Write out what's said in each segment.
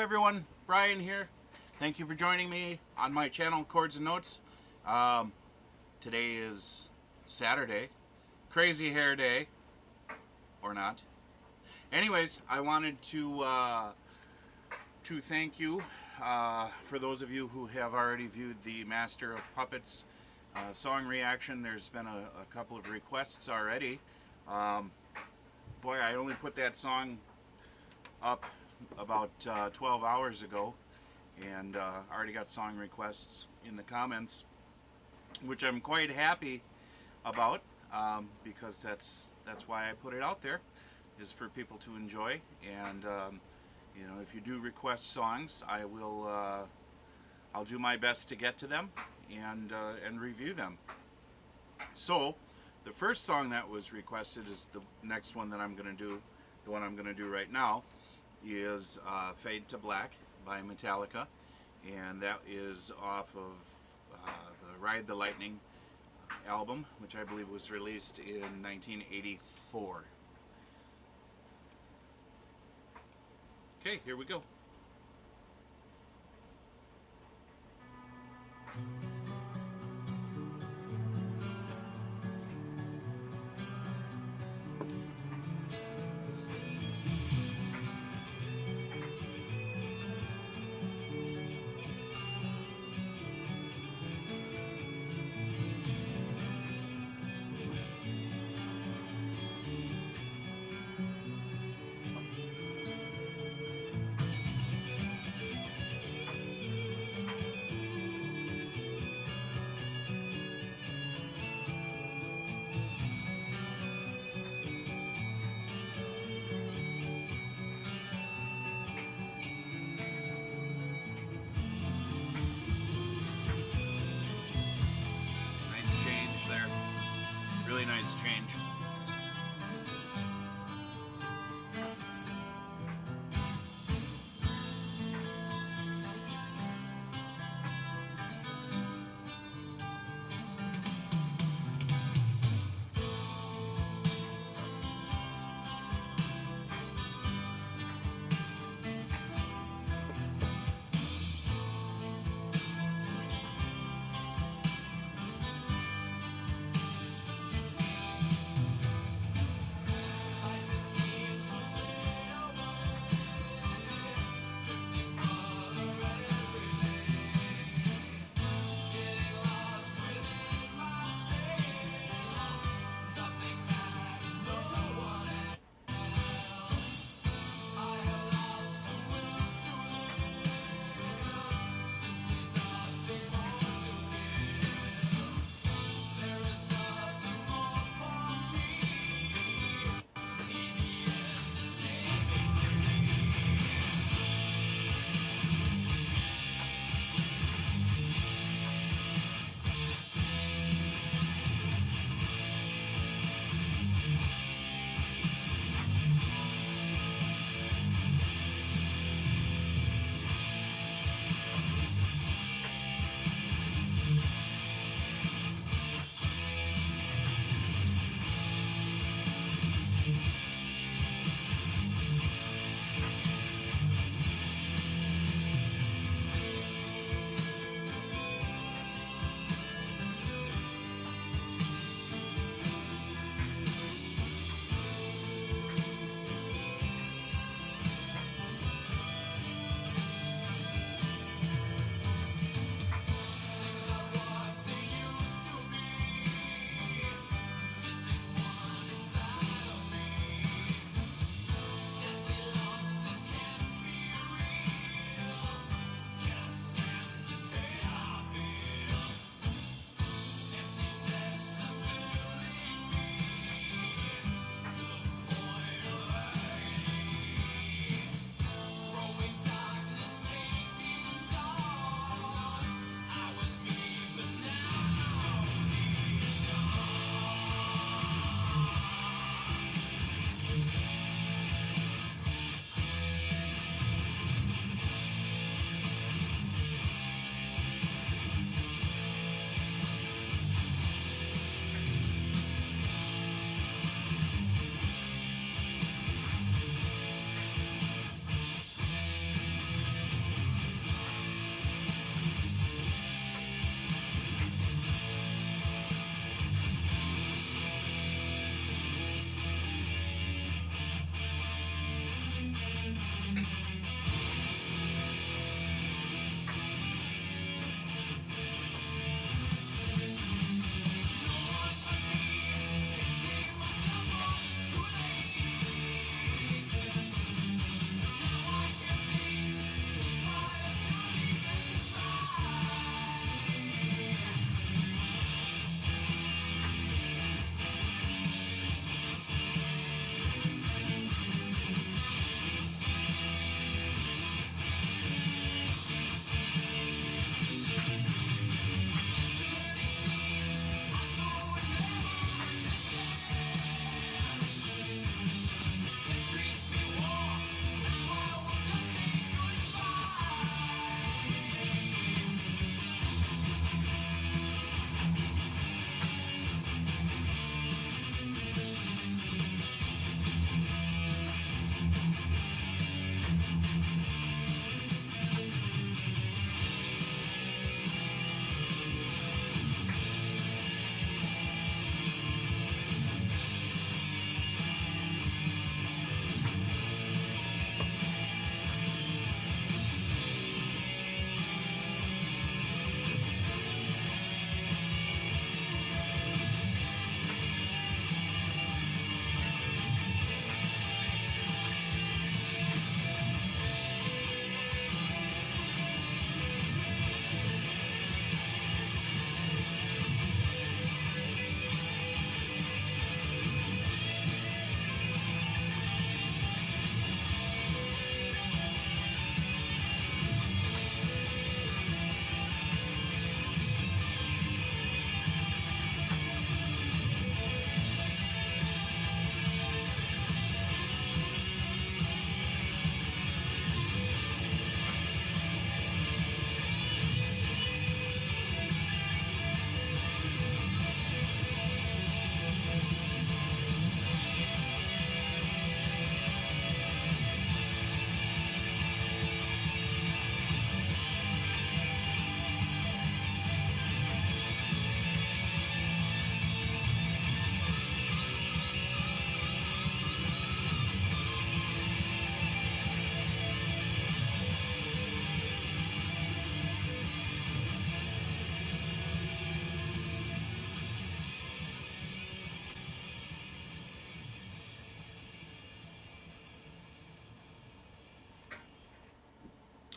everyone, Brian here. Thank you for joining me on my channel, Chords and Notes. Today is Saturday, crazy hair day, or not. Anyways, I wanted to thank you for those of you who have already viewed the Master of Puppets song reaction. There's been a couple of requests already. Boy, I only put that song up about 12 hours ago, and already got song requests in the comments, which I'm quite happy about, because that's why I put it out there, is for people to enjoy. And you know, if you do request songs, I will I'll do my best to get to them and review them. So the first song that was requested is the next one that I'm going to do. The one I'm going to do right now is Fade to Black by Metallica, and that is off of the Ride the Lightning album, which I believe was released in 1984. Okay, here we go.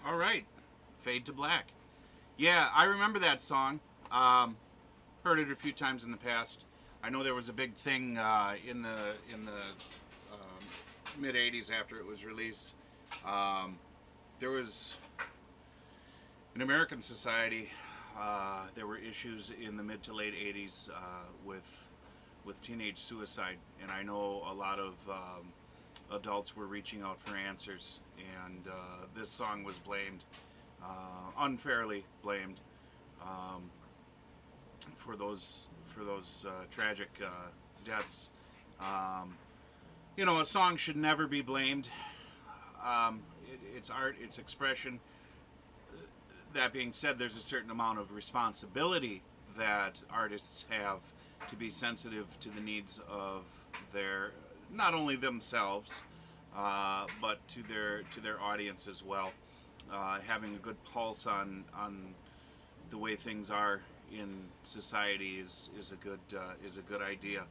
All right, Fade to Black. Yeah, I remember that song. Heard it a few times in the past. I know there was a big thing in the mid '80s after it was released. There was in American society. There were issues in the mid to late '80s with teenage suicide, and I know a lot of adults were reaching out for answers, and this song was blamed, unfairly blamed, for those tragic deaths. You know, a song should never be blamed. It's art, it's expression. That being said, there's a certain amount of responsibility that artists have to be sensitive to the needs of their, not only themselves, but to their audience as well. Having a good pulse on the way things are in society is a good idea.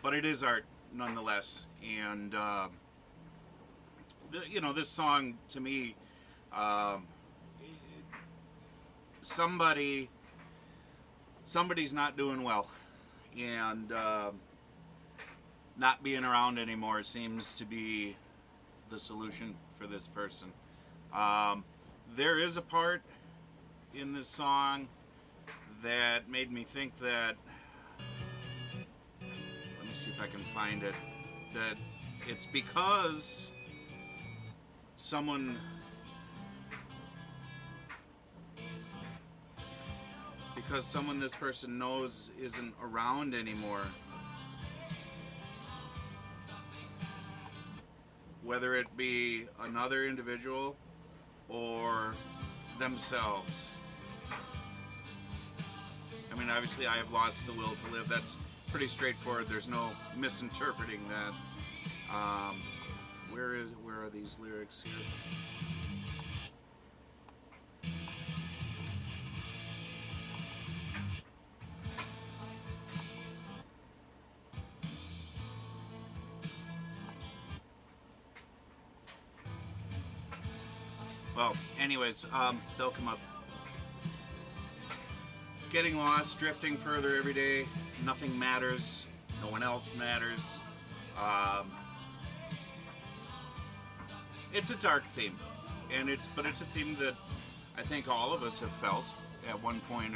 But it is art nonetheless, and you know, this song to me, somebody's not doing well, and not being around anymore seems to be the solution for this person. There is a part in this song that made me think that, let me see if I can find it, that it's because someone this person knows isn't around anymore, whether it be another individual or themselves. I mean, obviously I have lost the will to live. That's pretty straightforward. There's no misinterpreting that. Where are these lyrics here? Well, anyways, they'll come up. Getting lost, drifting further every day. Nothing matters. No one else matters. It's a dark theme, but it's a theme that I think all of us have felt at one point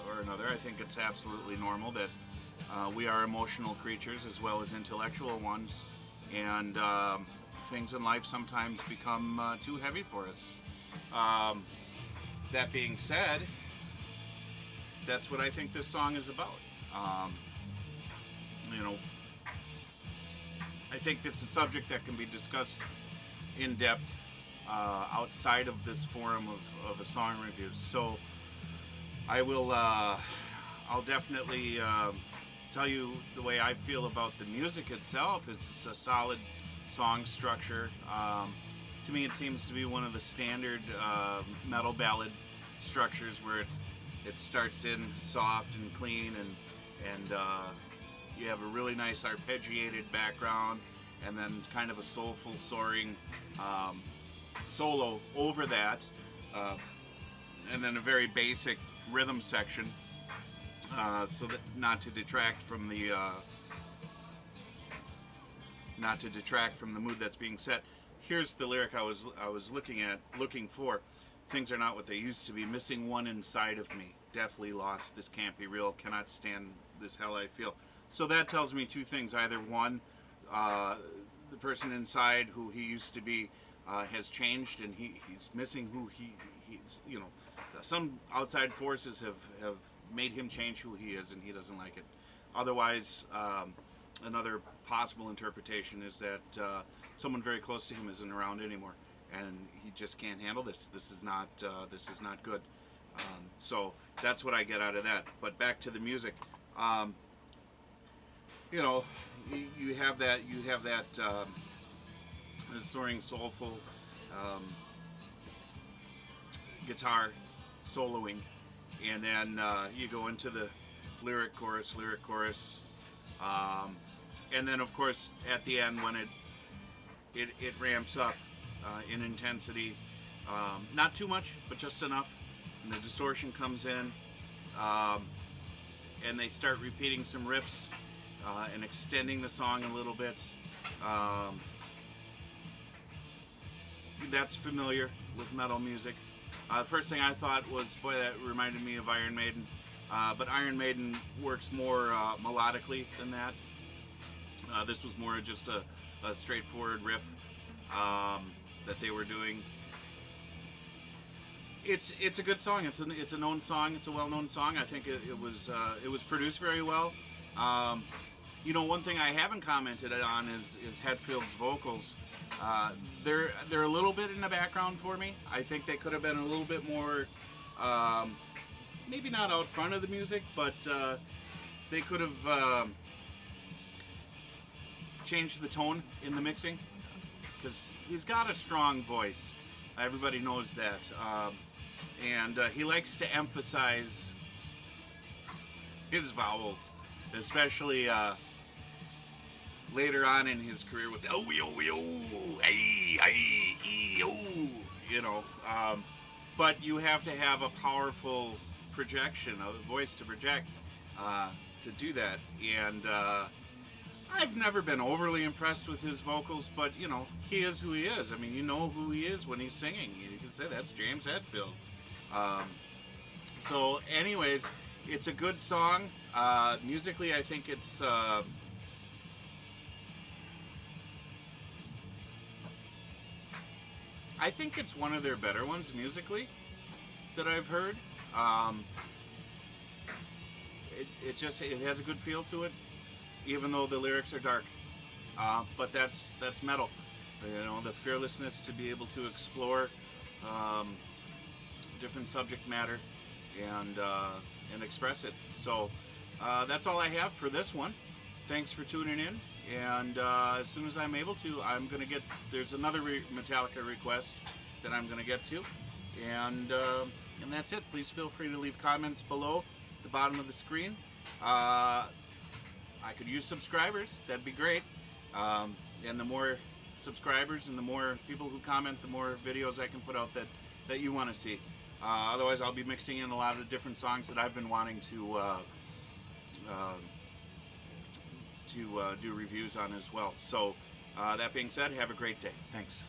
or another. I think it's absolutely normal that we are emotional creatures as well as intellectual ones, and things in life sometimes become too heavy for us. That being said, that's what I think this song is about. You know, I think it's a subject that can be discussed in depth outside of this forum of a song review. So I will, I'll definitely tell you the way I feel about the music itself. It's a solid song structure. To me, it seems to be one of the standard metal ballad structures where it starts in soft and clean, and you have a really nice arpeggiated background, and then kind of a soulful, soaring solo over that, and then a very basic rhythm section, so that not to detract from the mood that's being set. Here's the lyric I was looking for. Things are not what they used to be. Missing one inside of me. Deathly lost. This can't be real. Cannot stand this hell I feel. So that tells me two things. Either one, the person inside who he used to be has changed, and he's missing who he's. You know, some outside forces have made him change who he is, and he doesn't like it. Otherwise, another possible interpretation is that someone very close to him isn't around anymore, and he just can't handle this. This is not good. So that's what I get out of that. But back to the music. You know, you have that soaring, soulful guitar soloing, and then you go into the lyric chorus, and then of course at the end when it ramps up, in intensity. Not too much, but just enough. And the distortion comes in, and they start repeating some riffs and extending the song a little bit. That's familiar with metal music. The first thing I thought was, boy, that reminded me of Iron Maiden. But Iron Maiden works more melodically than that. This was more just a straightforward riff that they were doing. It's a good song. It's a known song. It's a well-known song. I think it was produced very well. You know, one thing I haven't commented on is Hetfield's vocals. They're a little bit in the background for me. I think they could have been a little bit more, maybe not out front of the music, but they could have changed the tone in the mixing, because he's got a strong voice. Everybody knows that, and he likes to emphasize his vowels, especially later on in his career with oh yo yo hey hey yo, you know. But you have to have a powerful projection, a voice to project to do that. And I've never been overly impressed with his vocals, but you know, he is who he is. I mean, you know who he is when he's singing. You can say that's James Hetfield. So anyways, it's a good song. Musically, I think it's one of their better ones musically that I've heard. It has a good feel to it, even though the lyrics are dark. But that's metal. You know, the fearlessness to be able to explore different subject matter and express it. So that's all I have for this one. Thanks for tuning in. And as soon as I'm able to, I'm gonna get. There's another Metallica request that I'm gonna get to, and that's it. Please feel free to leave comments below the bottom of the screen. I could use subscribers. That'd be great. And the more subscribers and the more people who comment, the more videos I can put out that you want to see. Otherwise, I'll be mixing in a lot of different songs that I've been wanting to do reviews on as well. So that being said, have a great day. Thanks.